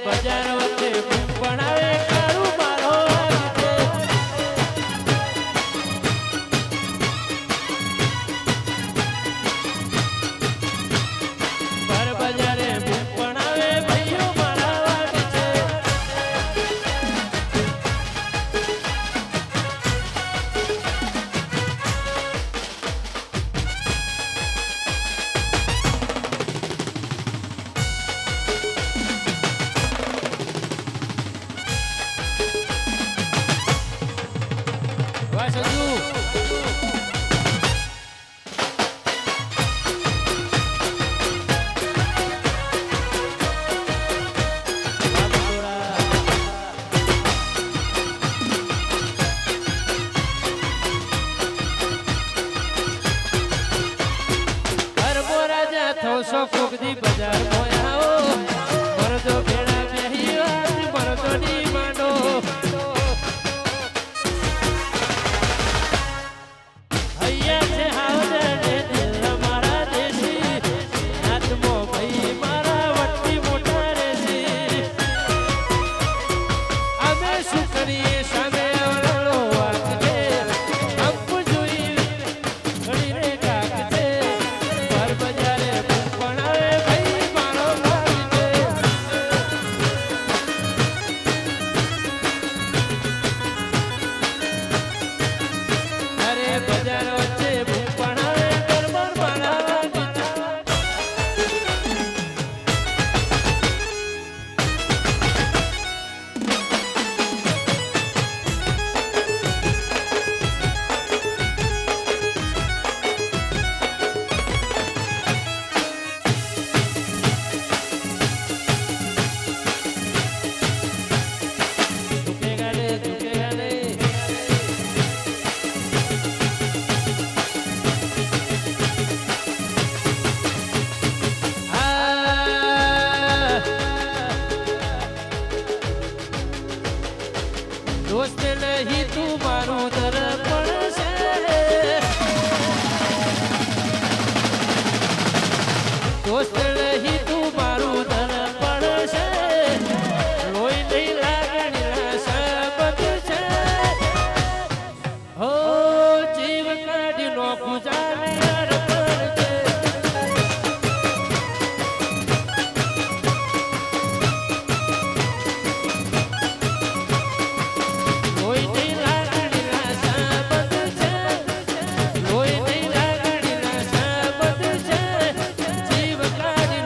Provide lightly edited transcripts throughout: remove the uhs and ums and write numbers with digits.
બજાર વચ્ચે ભણાવે કાળું મારો પર બજારે ભણાવે ભાઈઓ મારા વાગે છે વાહ સંજુ સો કોકદી બજાર મોયાઓ મરદો ભેળા બેહી વાત મરદોની માંડો હૈયા છે હાવજે દિલ મારા દેશી આત્મો ભાઈ મારા વટ્ટી મોટા રેસી અમે શું કરીએ સામે વળો વાત છે અંક જોઈ ઘડી રે કાક છે પર બજારે બજાર વચ્ચે ભૂપણાવે ગરબડ બનાવા दोस्त नहीं तू मारू दर्पण से दोस्त नहीं तू मारू दर्पण से लोई नहीं लागणीना शब्द છે हो जीव काढी नो पूजाने અર્પણ છે જીવ કાઢી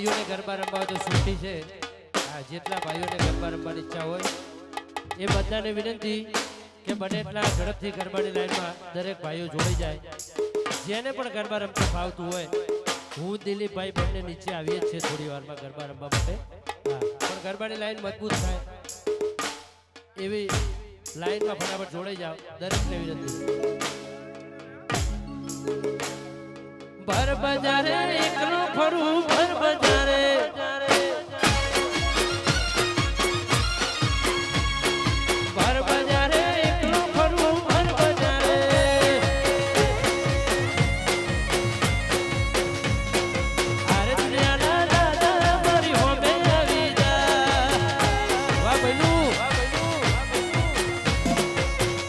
ભાઈઓને ગરબા રમવા તો છૂટી છે જેટલા ભાઈઓને ગરબા રમવાની ઈચ્છા હોય એ બધાને વિનંતી કે બને એટલા ઝડપથી ગરબાની લાઈનમાં દરેક ભાઈઓ જોડાઈ જાય જેને પણ ગરબા રમતા ફાવતું હોય હું દિલીપભાઈ બંને નીચે આવીએ જ છે થોડી વારમાં ગરબા રમવા માટે પણ ગરબાની લાઈન મજબૂત થાય એવી લાઈનમાં ફટાફટ જોડાઈ જાઓ દરેકને વિનંતી ભર બજારે એકલો ફરું ભર બજારે ભર બજારે એકલો ફરું ભર બજારે અરે દુનિયાના દાદા મારી હોમે આવી જા વાહ બૈલું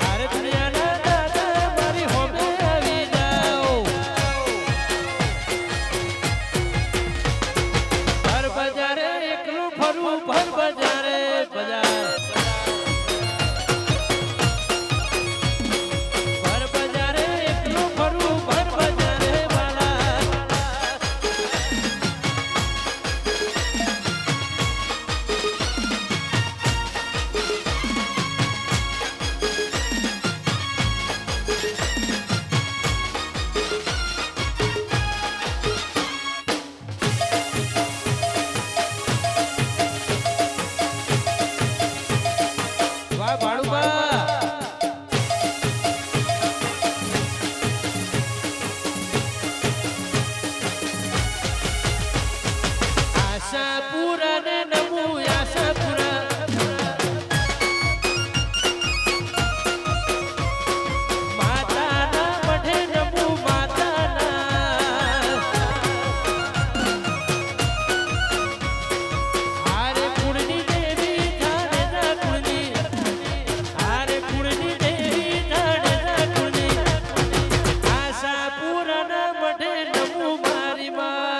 અરે દુનિયાના દાદા મારી હોમે આવી જાઓ ભર બજારે એકલો ફરું ભર બજારે બજાર ભર બજારે એકલો ફરું ભર બજારે વાલા વાહ ભાડુબા આશાપુરા ને નમુ આશાપુરા માતાના મઢે નમુ માતાના હારે કુળની દેવી થાને ના કુળની હારે કુળની દેવી થાને ના કુળની આશાપુરાના મઢે નમુ મારી માં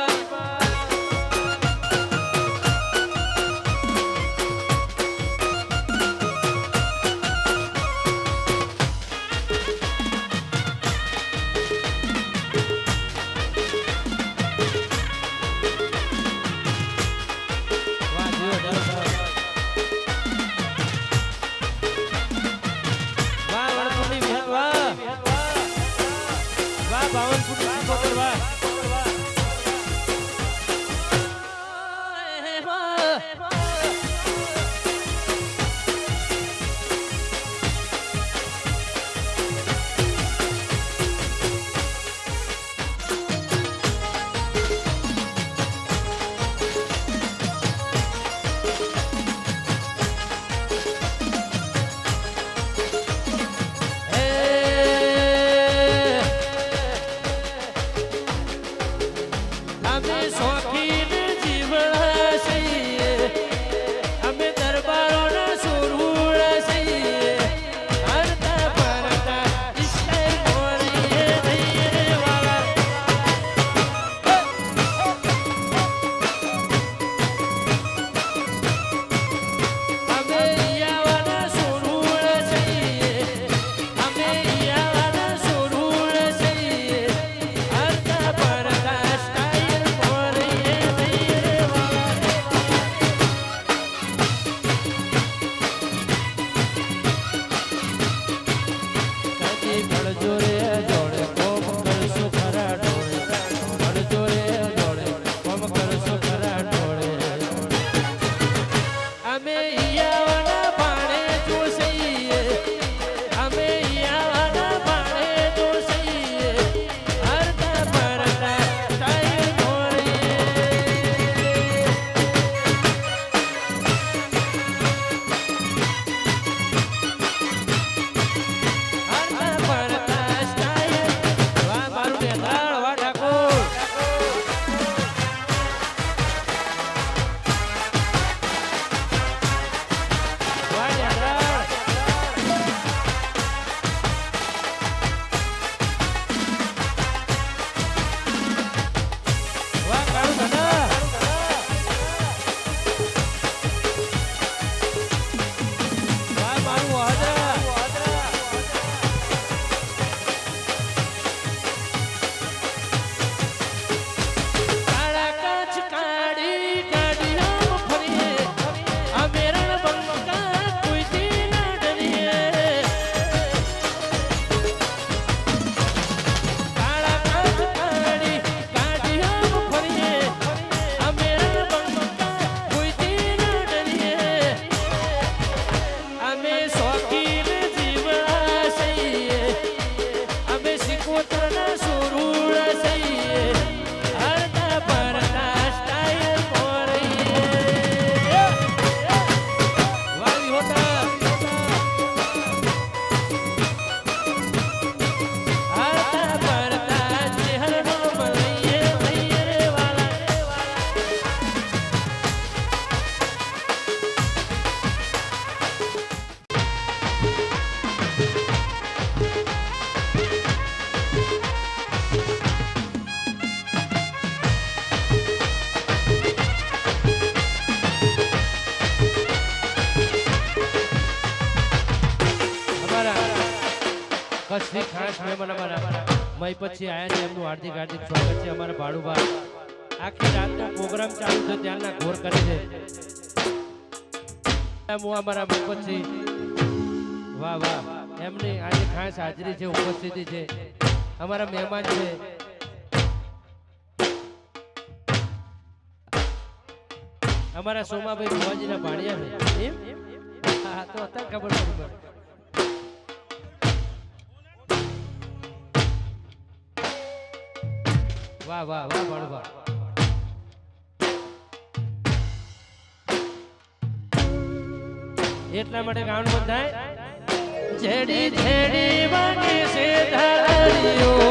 કચ્છથી ખાસ મહેમાન અમારા મય પછી આયા છે એમનું હાર્દિક હાર્દિક સ્વાગત છે અમારા ભાડુભા આખી રાતનો પ્રોગ્રામ ચાલુ છે ત્યારના ઘોર કરે છે હું અમારા મય પછી વાહ વાહ એમની આજે ખાસ હાજરી છે ઉપસ્થિતિ છે અમારા મહેમાન છે અમારા સોમાભાઈ ભુવાજીના ભાણિયા છે એમ હા તો અત્યારે ખબર પડી વાહ વાહ વાહ ભાણુભા એટલા માટે ગાવાનું બંધાય જેડી જેડી વાગે છે ધારિયો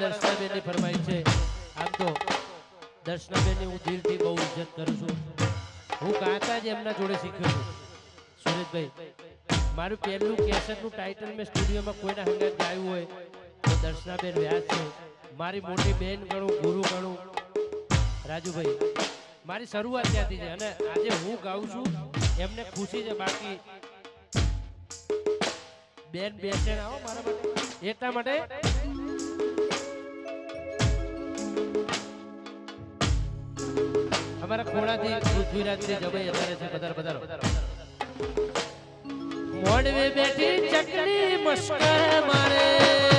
દર્શનાબેનની ફરમાઈશ છે આમ તો દર્શનાબેનની હું દિલથી બહુ ઇજ્જત કરું છું હું ગાતા જ એમના જોડે શીખ્યો છું સુરેશભાઈ મારું પહેલું કેસેટનું ટાઇટલ મેં સ્ટુડિયોમાં કોઈના હંગાત ગાયું હોય તો દર્શનાબેન વ્યાસ છે મારી મોટી બેન ગણું ગુરુ ગણું રાજુભાઈ મારી શરૂઆત ત્યાંથી છે અને આજે હું ગાઉં છું એમને ખુશી છે બાકી બેન બેસેણ આવો મારા માટે એટલા માટે અમારા ખોળાથી પૃથ્વીરાજથી જવાઈ અત્યારે છે પધારો પધારો મોડવે બેઠી ચકલી મસ્કા મારે